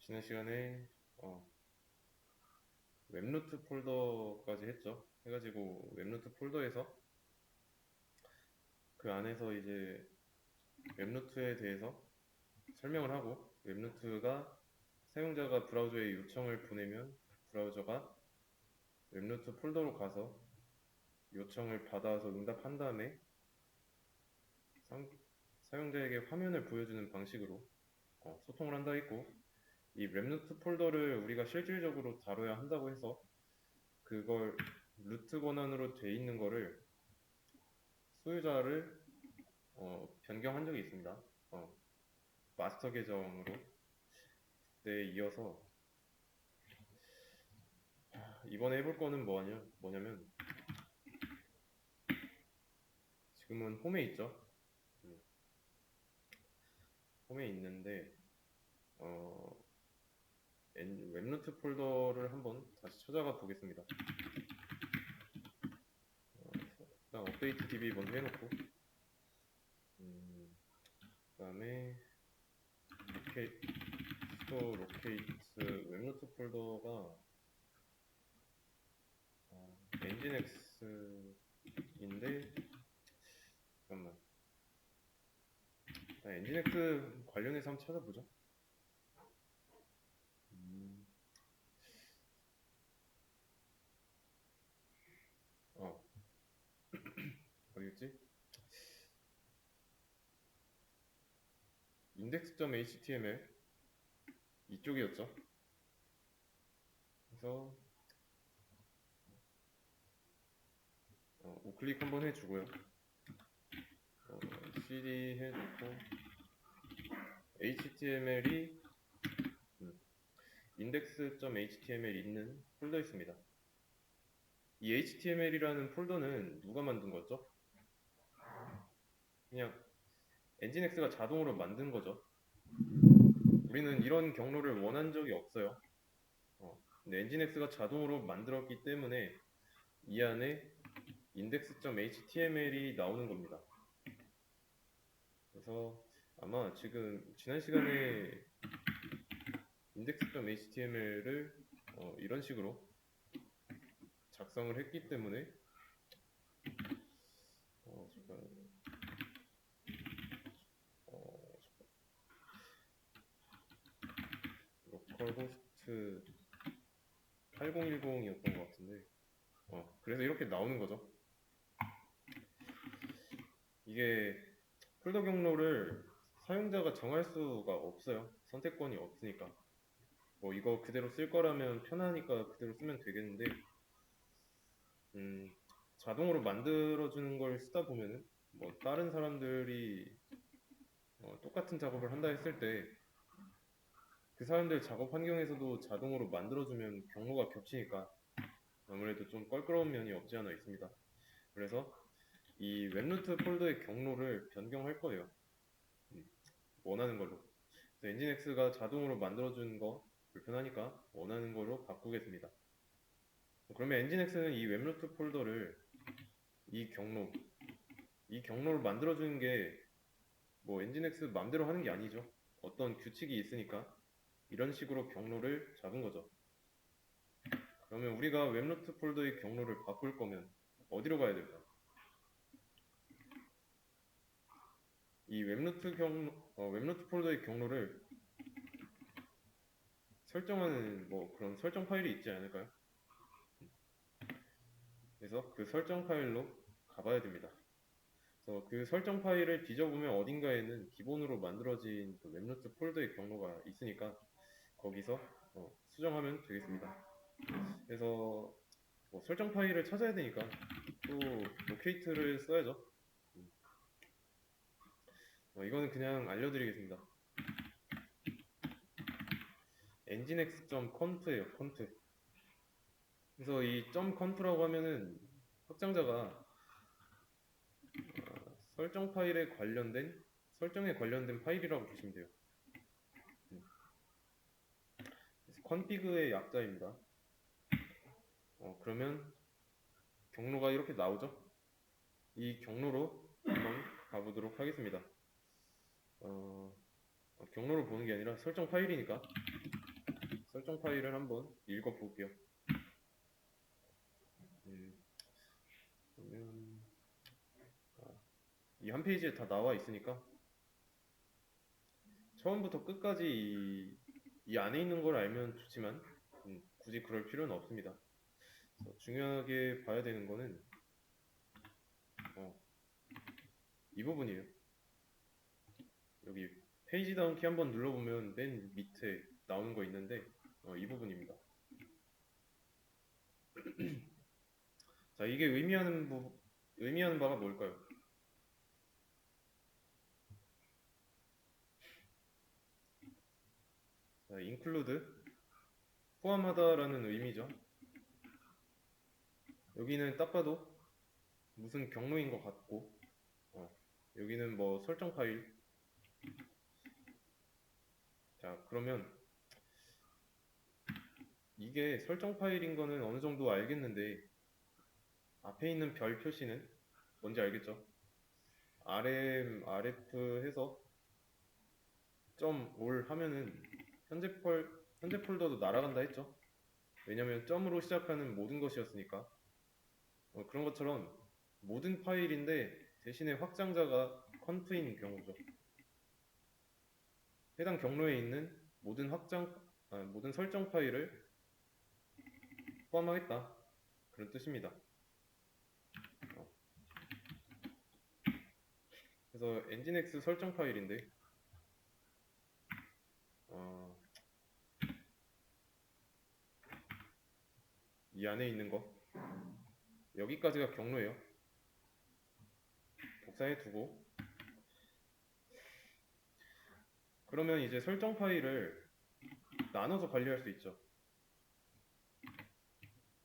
지난 시간에 웹노트 폴더까지 했죠. 해가지고 웹노트 폴더에서 그 안에서 이제 웹노트에 대해서 설명을 하고, 웹노트가 사용자가 브라우저에 요청을 보내면 브라우저가 웹노트 폴더로 가서 요청을 받아서 응답한 다음에 사용자에게 화면을 보여주는 방식으로 소통을 한다 했고, 이 웹노트 폴더를 우리가 실질적으로 다뤄야 한다고 해서 그걸 루트 권한으로 돼 있는 거를 소유자를 변경한 적이 있습니다. 마스터 계정으로. 그때 이어서 이번에 해볼 거는 뭐냐면 지금은 홈에 있죠. 홈에 있는데 웹노트 폴더를 한번 다시 찾아가 보겠습니다. 일단 업데이트 db 먼저 해놓고, 그 다음에 수도 로케이트 웹노트 폴더가 엔진엑스인데, 잠깐만, 엔진엑스 관련해서 한번 찾아보죠. 어디였지? index.html 이쪽이었죠. 그래서 우클릭 한번 해주고요. cd 해놓고 html이 index.html 있는 폴더 있습니다. 이 html이라는 폴더는 누가 만든 거죠? 그냥 엔진엑스가 자동으로 만든 거죠. 우리는 이런 경로를 원한 적이 없어요. 근데 엔진엑스가 자동으로 만들었기 때문에 이 안에 index.html이 나오는 겁니다. 그래서 아마 지금 지난 시간에 index.html을 이런 식으로 작성을 했기 때문에 로컬호스트 8010이었던 것 같은데, 그래서 이렇게 나오는 거죠. 이게 폴더 경로를 사용자가 정할 수가 없어요. 선택권이 없으니까. 뭐 이거 그대로 쓸 거라면 편하니까 그대로 쓰면 되겠는데, 자동으로 만들어주는 걸 쓰다 보면은 뭐 다른 사람들이 똑같은 작업을 한다 했을 때 그 사람들 작업 환경에서도 자동으로 만들어주면 경로가 겹치니까 아무래도 좀 껄끄러운 면이 없지 않아 있습니다. 그래서 이 웹노트 폴더의 경로를 변경할 거예요. 원하는 걸로. 엔진엑스가 자동으로 만들어주는 거 불편하니까 원하는 걸로 바꾸겠습니다. 그러면 엔진엑스는 이 웹노트 폴더를 이 경로를 만들어주는 게 뭐 엔진엑스 맘대로 하는 게 아니죠. 어떤 규칙이 있으니까 이런 식으로 경로를 잡은 거죠. 그러면 우리가 웹노트 폴더의 경로를 바꿀 거면 어디로 가야 될까? 이 웹노트 폴더의 경로를 설정하는 뭐 그런 설정 파일이 있지 않을까요? 그래서 그 설정 파일로 가봐야 됩니다. 그래서 그 설정 파일을 뒤져보면 어딘가에는 기본으로 만들어진 그 웹노트 폴더의 경로가 있으니까 거기서 수정하면 되겠습니다. 그래서 뭐 설정 파일을 찾아야 되니까 또 로케이트를 써야죠. 이거는 그냥 알려드리겠습니다. nginx.conf예요. conf. 그래서 이 .conf라고 하면은 확장자가 설정 파일에 관련된 설정에 관련된 파일이라고 보시면 돼요. config의 약자입니다. 그러면 경로가 이렇게 나오죠. 이 경로로 한번 가보도록 하겠습니다. 경로를 보는 게 아니라 설정 파일이니까 설정 파일을 한번 읽어볼게요. 그러면 이 한 페이지에 다 나와 있으니까 처음부터 끝까지 이 안에 있는 걸 알면 좋지만 굳이 그럴 필요는 없습니다. 중요하게 봐야 되는 거는 이 부분이에요. 여기 페이지 다운 키 한번 눌러보면 맨 밑에 나오는 거 있는데 이 부분입니다. 자, 이게 의미하는 바가 뭘까요? 자, include 포함하다라는 의미죠. 여기는 딱 봐도 무슨 경로인 것 같고 여기는 뭐 설정 파일. 자, 그러면 이게 설정 파일인 거는 어느 정도 알겠는데 앞에 있는 별 표시는 뭔지 알겠죠? rm rf 해서 .올 하면은 현재 폴더도 날아간다 했죠? 왜냐면 점으로 시작하는 모든 것이었으니까. 그런 것처럼 모든 파일인데 대신에 확장자가 conf인 경우죠. 해당 경로에 있는 모든 설정 파일을 포함하겠다. 그런 뜻입니다. 그래서 nginx 설정 파일인데 이 안에 있는 거 여기까지가 경로예요. 복사해 두고 그러면 이제 설정 파일을 나눠서 관리할 수 있죠.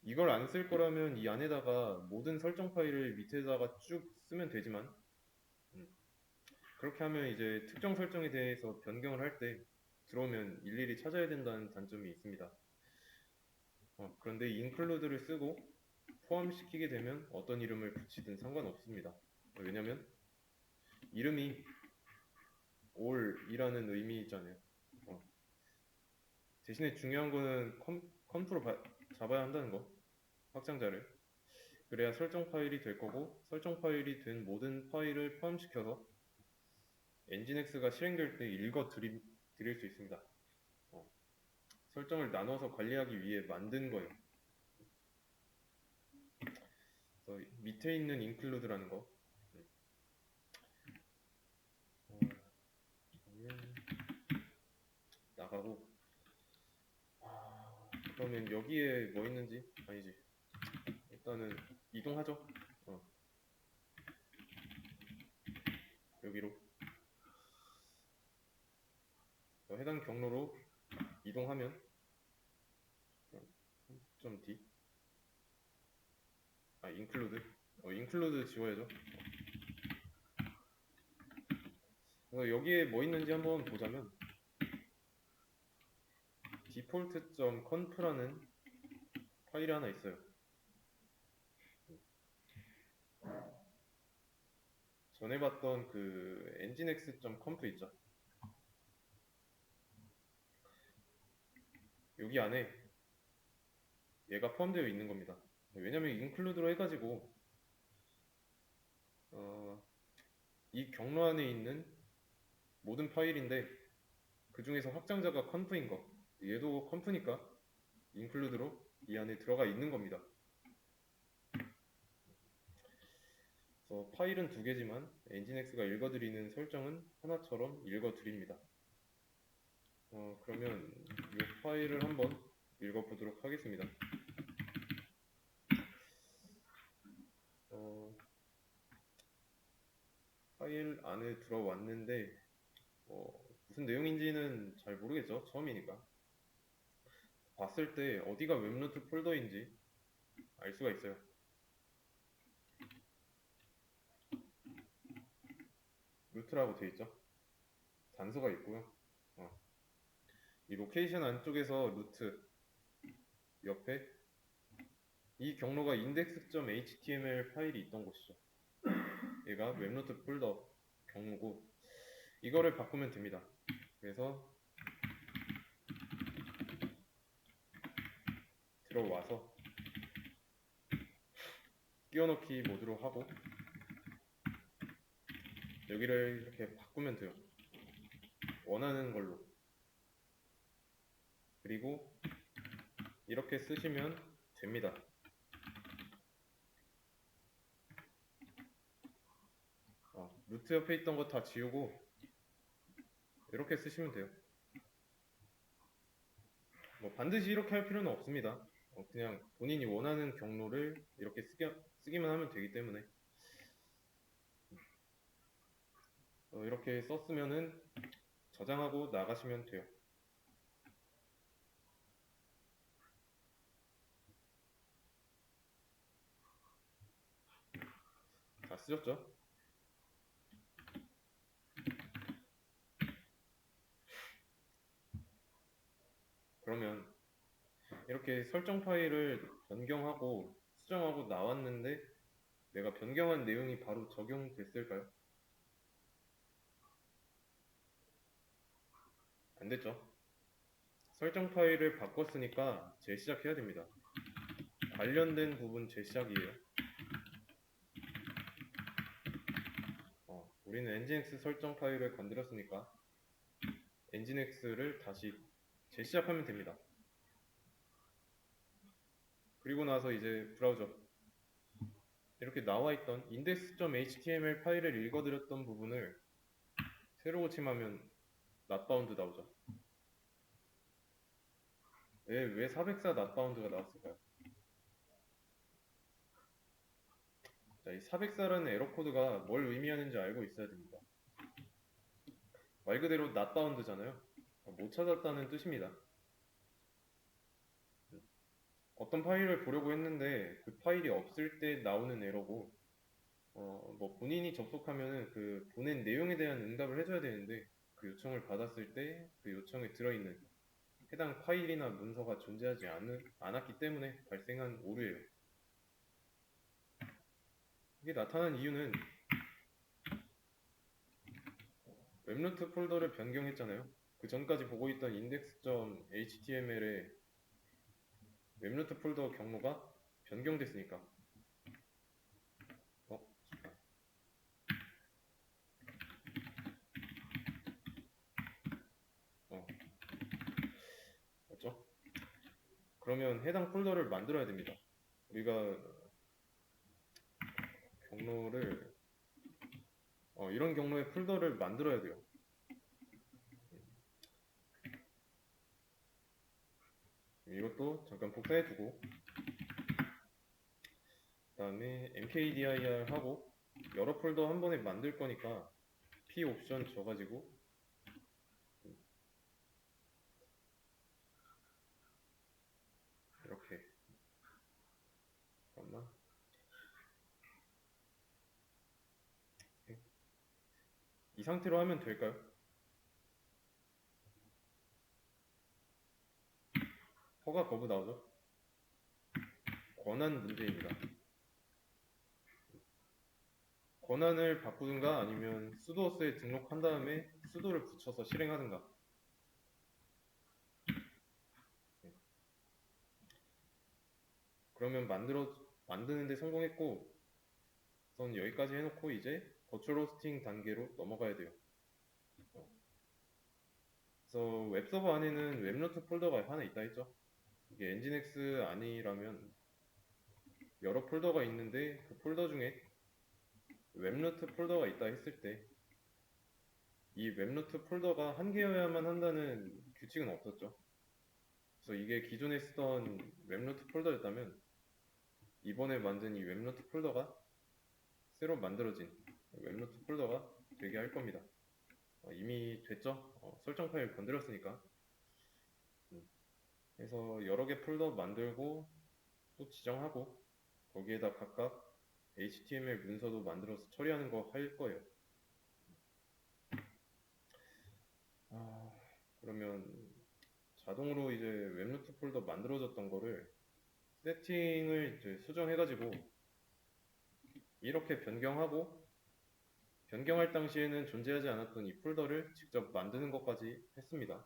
이걸 안 쓸 거라면 이 안에다가 모든 설정 파일을 밑에다가 쭉 쓰면 되지만 그렇게 하면 이제 특정 설정에 대해서 변경을 할 때 들어오면 일일이 찾아야 된다는 단점이 있습니다. 그런데 include를 쓰고 포함시키게 되면 어떤 이름을 붙이든 상관없습니다. 왜냐면 이름이 all이라는 의미잖아요. 대신에 중요한 거는 컴프로 잡아야 한다는 거, 확장자를. 그래야 설정 파일이 될 거고 설정 파일이 된 모든 파일을 포함시켜서 nginx가 실행될 때 읽어 드릴 수 있습니다. 설정을 나눠서 관리하기 위해 만든 거예요. 밑에 있는 include라는 거. 나가고 그러면 여기에 뭐 있는지 아니지. 일단은 이동하죠. 여기로 해당 경로로 이동하면 좀 D include 지워야죠. 그래서 여기에 뭐 있는지 한번 보자면 default.conf라는 파일이 하나 있어요. 전에 봤던 그 nginx.conf 있죠. 여기 안에 얘가 포함되어 있는 겁니다. 왜냐면 include로 해가지고 이 경로 안에 있는 모든 파일인데 그 중에서 확장자가 conf인 거, 얘도 conf니까 include로 이 안에 들어가 있는 겁니다. 그래서 파일은 두 개지만 nginx가 읽어드리는 설정은 하나처럼 읽어드립니다. 그러면 이 파일을 한번 읽어보도록 하겠습니다. 파일 안에 들어왔는데 무슨 내용인지는 잘 모르겠죠. 처음이니까. 봤을 때 어디가 웹노트 폴더인지 알 수가 있어요. 루트라고 되어 있죠. 단서가 있고요. 이 로케이션 안쪽에서 루트 옆에 이 경로가 index.html 파일이 있던 곳이죠. 얘가 웹노트 폴더 경로고 이거를 바꾸면 됩니다. 그래서 들어와서 끼워넣기 모드로 하고 여기를 이렇게 바꾸면 돼요. 원하는 걸로. 그리고 이렇게 쓰시면 됩니다. 루트 옆에 있던 거 다 지우고 이렇게 쓰시면 돼요. 뭐 반드시 이렇게 할 필요는 없습니다. 그냥 본인이 원하는 경로를 이렇게 쓰기만 하면 되기 때문에 이렇게 썼으면은 저장하고 나가시면 돼요. 다 쓰셨죠? 그러면 이렇게 설정 파일을 변경하고 수정하고 나왔는데 내가 변경한 내용이 바로 적용됐을까요? 안 됐죠? 설정 파일을 바꿨으니까 재시작해야 됩니다. 관련된 부분 재시작이에요. 우리는 엔진엑스 설정 파일을 건드렸으니까 엔진엑스를 다시 재시작하면 됩니다. 그리고 나서 이제 브라우저 이렇게 나와있던 index.html 파일을 읽어드렸던 부분을 새로 고침하면 notbound 나오죠. 왜 404 notbound가 나왔을까요? 자, 이 404라는 에러 코드가 뭘 의미하는지 알고 있어야 됩니다. 말 그대로 notbound잖아요. 못 찾았다는 뜻입니다. 어떤 파일을 보려고 했는데 그 파일이 없을 때 나오는 에러고 뭐 본인이 접속하면은 그 보낸 내용에 대한 응답을 해줘야 되는데 그 요청을 받았을 때 그 요청에 들어있는 해당 파일이나 문서가 존재하지 않았기 때문에 발생한 오류예요. 이게 나타난 이유는 웹루트 폴더를 변경했잖아요. 그 전까지 보고 있던 index.html의 웹루트 폴더 경로가 변경됐으니까. 맞죠? 그러면 해당 폴더를 만들어야 됩니다. 우리가 경로를 이런 경로의 폴더를 만들어야 돼요. 이것도 잠깐 복사해 두고 그 다음에 mkdir 하고 여러 폴더 한 번에 만들 거니까 p 옵션 줘가지고 이렇게 잠깐만 이 상태로 하면 될까요? 허가 거부 나오죠? 권한 문제입니다. 권한을 바꾸든가 아니면 수도어스에 등록한 다음에 수도를 붙여서 실행하든가. 그러면 만드는데 성공했고 우선 여기까지 해놓고 이제 버추얼 호스팅 단계로 넘어가야 돼요. 그래서 웹서버 안에는 웹노트 폴더가 하나 있다 했죠. 이게 엔진엑스 아니라면 여러 폴더가 있는데 그 폴더 중에 웹노트 폴더가 있다 했을 때 이 웹노트 폴더가 한 개여야만 한다는 규칙은 없었죠. 그래서 이게 기존에 쓰던 웹노트 폴더였다면 이번에 만든 이 웹노트 폴더가 새로 만들어진 웹노트 폴더가 되게 할 겁니다. 이미 됐죠? 설정 파일 건드렸으니까. 그래서 여러 개 폴더 만들고 또 지정하고 거기에다 각각 HTML 문서도 만들어서 처리하는 거 할 거예요. 그러면 자동으로 이제 웹노트 폴더 만들어졌던 거를 세팅을 이제 수정해가지고 이렇게 변경하고 변경할 당시에는 존재하지 않았던 이 폴더를 직접 만드는 것까지 했습니다.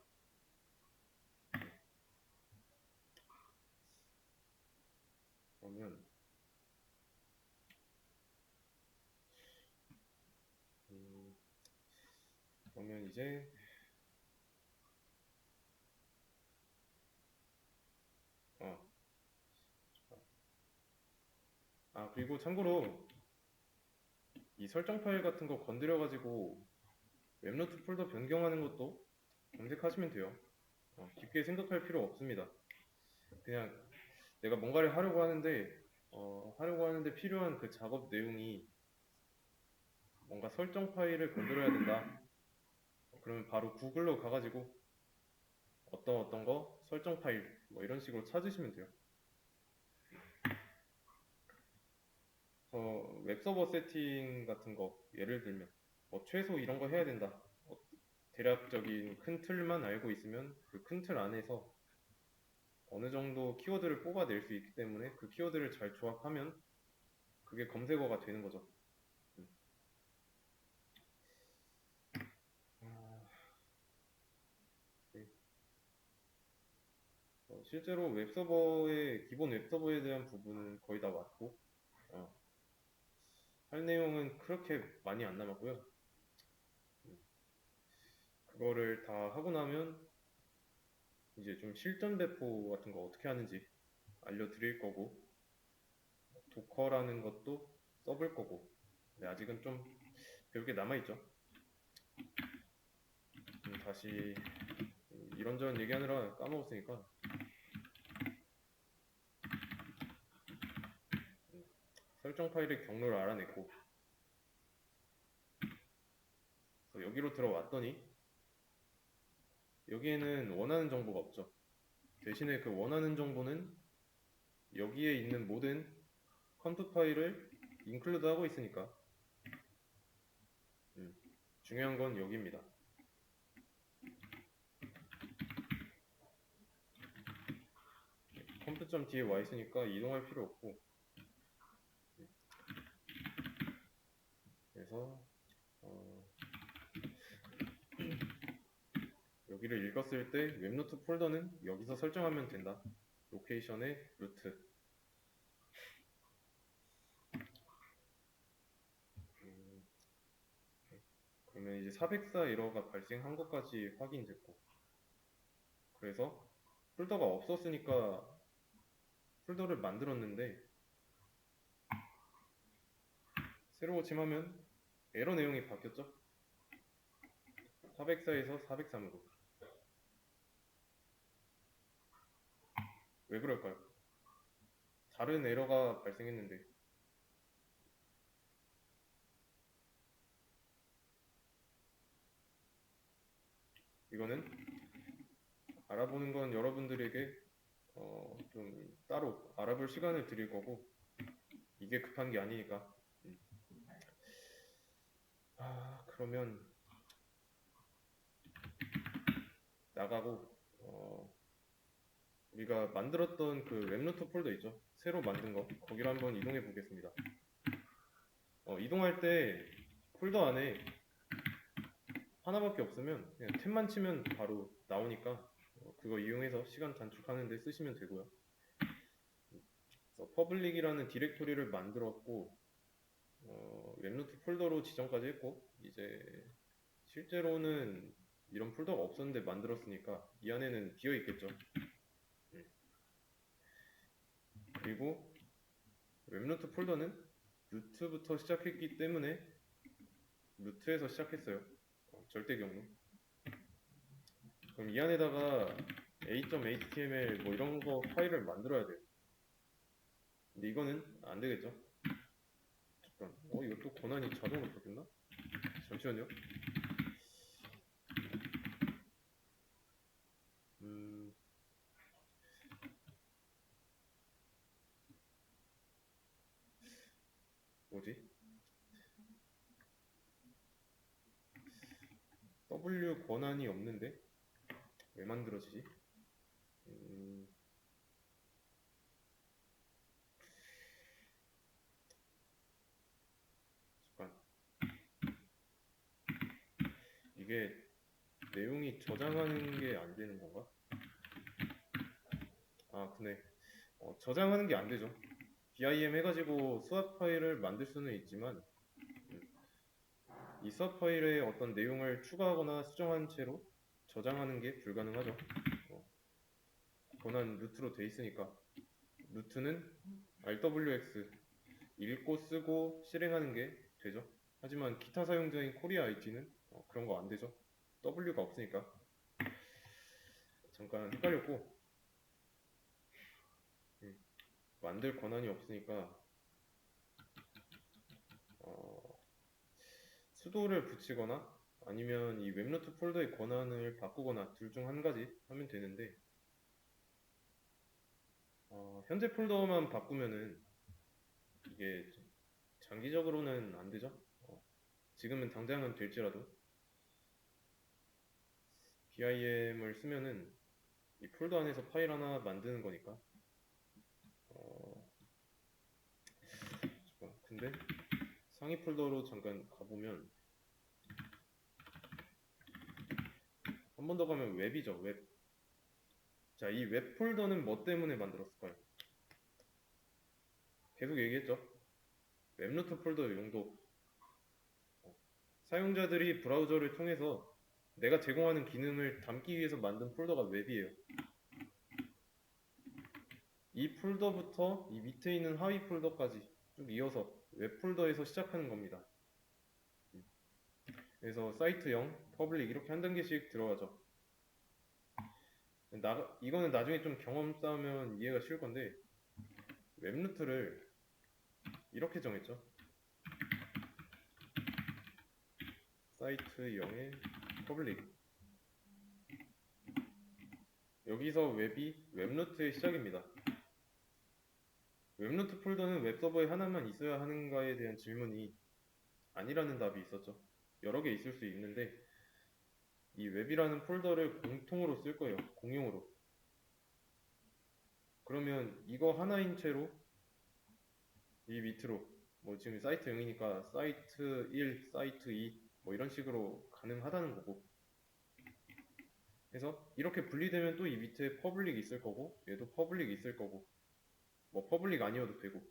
그러면 이제 어, 그리고 참고로 이 설정 파일 같은 거 건드려 가지고 웹노트 폴더 변경하는 것도 검색하시면 돼요. 깊게 생각할 필요 없습니다. 그냥 내가 뭔가를 하려고 하는데 필요한 그 작업 내용이 뭔가 설정 파일을 건드려야 된다. 그러면 바로 구글로 가가지고 어떤 거 설정 파일 뭐 이런 식으로 찾으시면 돼요. 웹서버 세팅 같은 거 예를 들면 뭐 최소 이런 거 해야 된다. 대략적인 큰 틀만 알고 있으면 그 큰 틀 안에서 어느 정도 키워드를 뽑아낼 수 있기 때문에 그 키워드를 잘 조합하면 그게 검색어가 되는 거죠. 음. 아, 네. 실제로 기본 웹서버에 대한 부분은 거의 다 왔고, 어, 할 내용은 그렇게 많이 안 남았고요. 음, 그거를 다 하고 나면 이제 좀 실전 배포 같은 거 어떻게 하는지 알려드릴 거고, 도커라는 것도 써볼 거고, 근데 아직은 좀 배울 게 남아있죠. 다시 이런저런 얘기하느라 까먹었으니까 설정 파일의 경로를 알아냈고, 그래서 여기로 들어왔더니 여기에는 원하는 정보가 없죠. 대신에 그 원하는 정보는 여기에 있는 모든 컴프 파일을 인클루드 하고 있으니까 중요한 건 여기입니다. 컴프점 뒤에 와 있으니까 이동할 필요 없고, 그래서 여기를 읽었을 때 웹노트 폴더는 여기서 설정하면 된다. 로케이션의 루트. 그러면 이제 404 에러가 발생한 것까지 확인됐고, 그래서 폴더가 없었으니까 폴더를 만들었는데 새로 고침하면 에러 내용이 바뀌었죠. 404에서 403으로. 왜 그럴까요? 다른 에러가 발생했는데 이거는 알아보는 건 여러분들에게 좀 따로 알아볼 시간을 드릴 거고, 이게 급한 게 아니니까. 그러면 나가고 우리가 만들었던 그 웹노트 폴더 있죠? 새로 만든 거 거기로 한번 이동해 보겠습니다. 이동할 때 폴더 안에 하나밖에 없으면 그냥 탭만 치면 바로 나오니까 그거 이용해서 시간 단축하는 데 쓰시면 되고요. 퍼블릭이라는 디렉토리를 만들었고 웹노트 폴더로 지정까지 했고, 이제 실제로는 이런 폴더가 없었는데 만들었으니까 이 안에는 비어 있겠죠. 그리고 웹노트 폴더는 루트부터 시작했기 때문에 루트에서 시작했어요. 절대 경로. 그럼 이 안에다가 a.html 뭐 이런 거 파일을 만들어야 돼요. 근데 이거는 안 되겠죠. 잠깐, 이거 또 권한이 자동으로 바뀌었나? 잠시만요. 뭐지? W 권한이 없는데 왜 만들어지지? 잠깐, 이게 내용이 저장하는 게 안 되는 건가? 근데 저장하는 게 안 되죠. BIM 해가지고 수학 파일을 만들 수는 있지만 이 서브 파일에 어떤 내용을 추가하거나 수정한 채로 저장하는 게 불가능하죠. 권한 루트로 돼 있으니까. 루트는 RWX 읽고 쓰고 실행하는 게 되죠. 하지만 기타 사용자인 코리아 IT는 그런 거 안 되죠. W가 없으니까. 잠깐 헷갈렸고, 만들 권한이 없으니까 수도를 붙이거나 아니면 이 웹노트 폴더의 권한을 바꾸거나 둘 중 한 가지 하면 되는데, 현재 폴더만 바꾸면은 이게 장기적으로는 안 되죠. 지금은 당장은 될지라도 BIM을 쓰면은 이 폴더 안에서 파일 하나 만드는 거니까. 잠깐, 근데 상위 폴더로 잠깐 가보면 한 번 더 가면 웹이죠. 웹. 자, 이 웹 폴더는 뭐 때문에 만들었을까요? 계속 얘기했죠. 웹노트 폴더 용도. 사용자들이 브라우저를 통해서 내가 제공하는 기능을 담기 위해서 만든 폴더가 웹이에요. 이 폴더부터 이 밑에 있는 하위 폴더까지 쭉 이어서 웹 폴더에서 시작하는 겁니다. 그래서 사이트형, 퍼블릭 이렇게 한 단계씩 들어가죠. 이거는 나중에 좀 경험 쌓으면 이해가 쉬울 건데, 웹루트를 이렇게 정했죠. 사이트형의 퍼블릭. 여기서 웹이 웹루트의 시작입니다. 웹루트 폴더는 웹서버에 하나만 있어야 하는가에 대한 질문이 아니라는 답이 있었죠. 여러 개 있을 수 있는데 이 웹이라는 폴더를 공통으로 쓸 거예요. 공용으로. 그러면 이거 하나인 채로 이 밑으로 뭐 지금 사이트 0이니까 사이트 1, 사이트 2 뭐 이런 식으로 가능하다는 거고. 그래서 이렇게 분리되면 또 이 밑에 퍼블릭 있을 거고 얘도 퍼블릭 있을 거고 뭐 퍼블릭 아니어도 되고.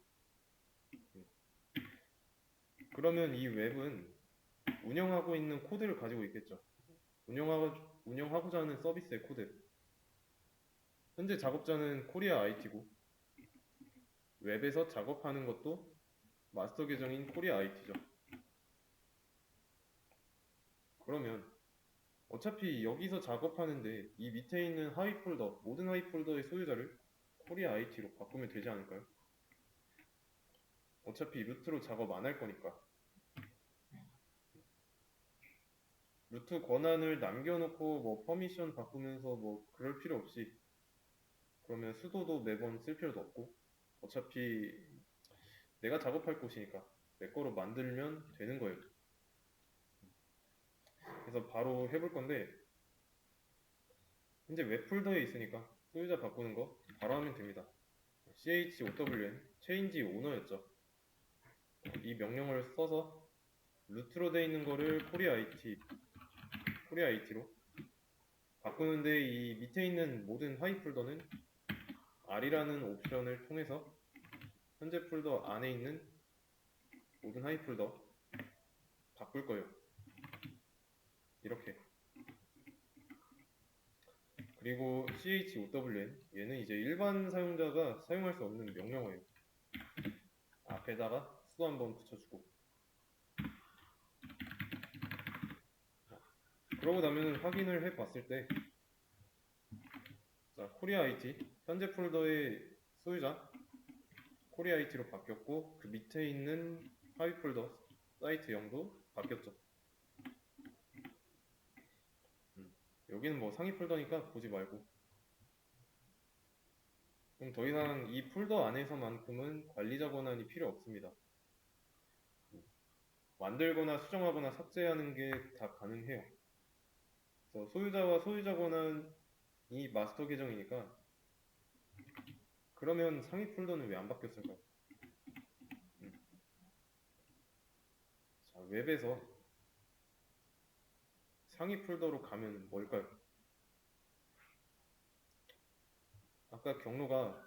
그러면 이 웹은 운영하고 있는 코드를 가지고 있겠죠. 운영하고자 하는 서비스의 코드. 현재 작업자는 코리아 IT고 웹에서 작업하는 것도 마스터 계정인 코리아 IT죠. 그러면 어차피 여기서 작업하는데 이 밑에 있는 하위 폴더, 모든 하위 폴더의 소유자를 코리아 IT로 바꾸면 되지 않을까요? 어차피 루트로 작업 안 할 거니까. 루트 권한을 남겨놓고 뭐 퍼미션 바꾸면서 뭐 그럴 필요 없이 그러면 수도도 매번 쓸 필요도 없고 어차피 내가 작업할 곳이니까 내 거로 만들면 되는 거예요. 그래서 바로 해볼 건데 현재 웹 폴더에 있으니까 소유자 바꾸는 거 바로 하면 됩니다. CHOWN change owner였죠. 이 명령을 써서 루트로 되어 있는 거를 코리아 IT로 바꾸는데 이 밑에 있는 모든 하위 폴더는 R이라는 옵션을 통해서 현재 폴더 안에 있는 모든 하위 폴더 바꿀 거예요. 이렇게. 그리고 CHOWN 얘는 이제 일반 사용자가 사용할 수 없는 명령어예요. 앞에다가 수도 한번 붙여주고. 그러고 나면 확인을 해 봤을 때 자, 코리아 IT 현재 폴더의 소유자 코리아 IT로 바뀌었고 그 밑에 있는 하위 폴더 사이트 0도 바뀌었죠. 여기는 뭐 상위 폴더니까 보지 말고 그럼 더 이상 이 폴더 안에서만큼은 관리자 권한이 필요 없습니다. 만들거나 수정하거나 삭제하는 게 다 가능해요. 그래서 소유자와 소유자 권한이 마스터 계정이니까 그러면 상위 폴더는 왜 안 바뀌었을까요? 자, 웹에서 상위 폴더로 가면 뭘까요? 아까 경로가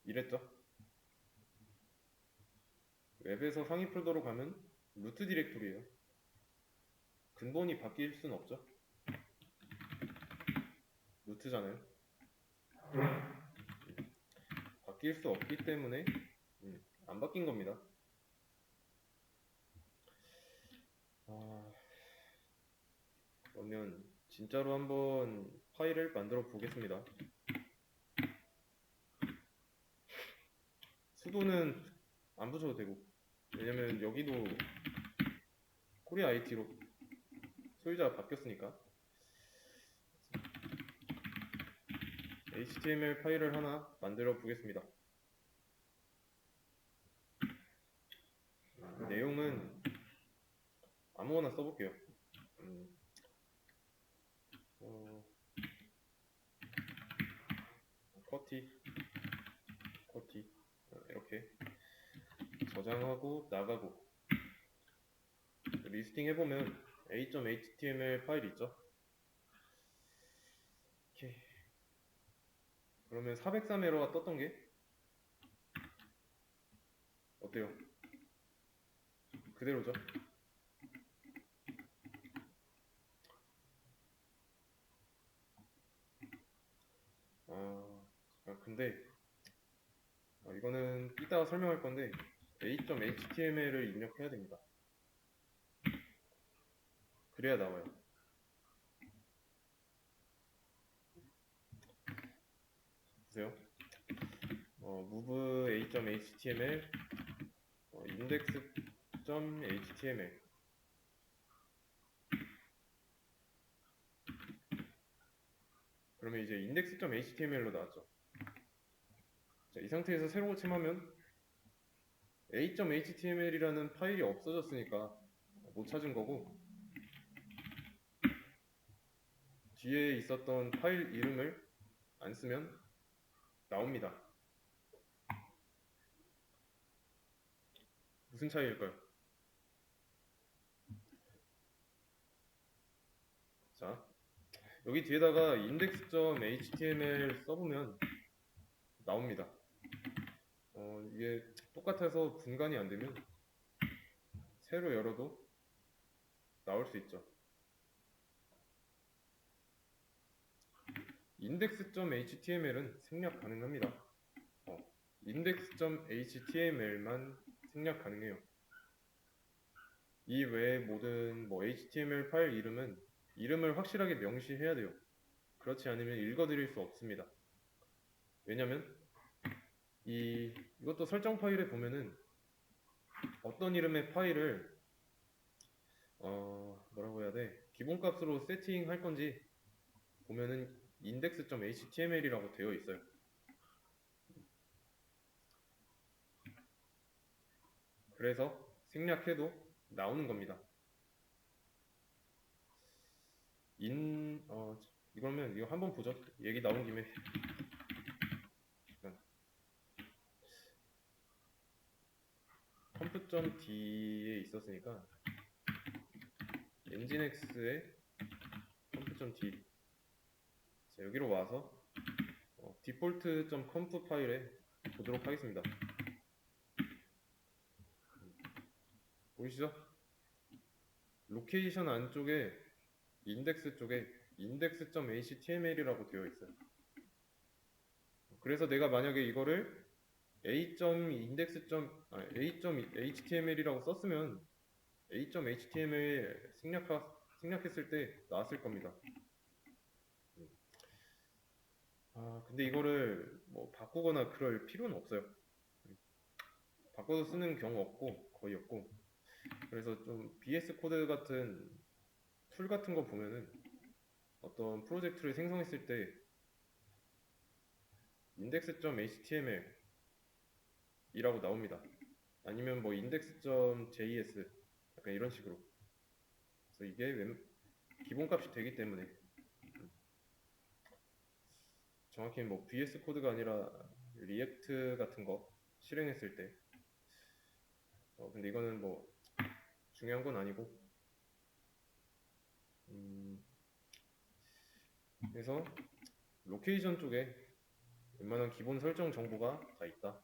이랬죠? 웹에서 상위 폴더로 가면 루트 디렉토리예요. 근본이 바뀔 순 없죠. 루트잖아요. 바뀔 수 없기 때문에 안 바뀐 겁니다. 그러면 진짜로 한번 파일을 만들어 보겠습니다. 수도는 안 붙여도 되고, 왜냐면 여기도 코리아 IT로 소유자가 바뀌었으니까. HTML 파일을 하나 만들어 보겠습니다. 내용은 아무거나 써볼게요. 커티 이렇게 저장하고 나가고 리스팅 해보면 a.html 파일이 있죠. 이렇게 그러면 403 에러가 떴던 게 어때요? 그대로죠? 근데 이거는 이따가 설명할 건데 a.html을 입력해야 됩니다. 그래야 나와요. 보세요. move a.html index.html 그러면 이제 index.html로 나왔죠. 자, 이 상태에서 새로 고침하면 a.html이라는 파일이 없어졌으니까 못 찾은 거고, 뒤에 있었던 파일 이름을 안 쓰면 나옵니다. 무슨 차이일까요? 자, 여기 뒤에다가 index.html 써보면 나옵니다. 이게 똑같아서 분간이 안 되면 새로 열어도 나올 수 있죠. index.html은 생략 가능합니다. index.html만 생략 가능해요. 이 외의 모든 HTML 파일 이름은 이름을 확실하게 명시해야 돼요. 그렇지 않으면 읽어드릴 수 없습니다. 왜냐면 이것도 설정 파일에 보면은 어떤 이름의 파일을 뭐라고 해야 돼? 기본값으로 세팅할 건지 보면은 index.html이라고 되어 있어요. 그래서 생략해도 나오는 겁니다. 이거면 이거 한번 보죠. 얘기 나온 김에. 컴프.d에 있었으니까 nginx에 컴프.d 자, 여기로 와서 default.conf 파일에 보도록 하겠습니다. 보이시죠? 로케이션 안쪽에 인덱스 쪽에 index.html이라고 되어 있어요. 그래서 내가 만약에 이거를 a.html이라고 썼으면 a.html 생략했을 때 나왔을 겁니다. 근데 이거를 바꾸거나 그럴 필요는 없어요. 바꿔서 쓰는 경우 없고 거의 없고, 그래서 좀 VS 코드 같은 툴 같은 거 보면은 어떤 프로젝트를 생성했을 때 index.html 이라고 나옵니다. 아니면 index.js 약간 이런 식으로. 그래서 이게 기본값이 되기 때문에 정확히 VS 코드가 아니라 리액트 같은 거 실행했을 때 근데 이거는 중요한 건 아니고 그래서 로케이션 쪽에 웬만한 기본 설정 정보가 다 있다.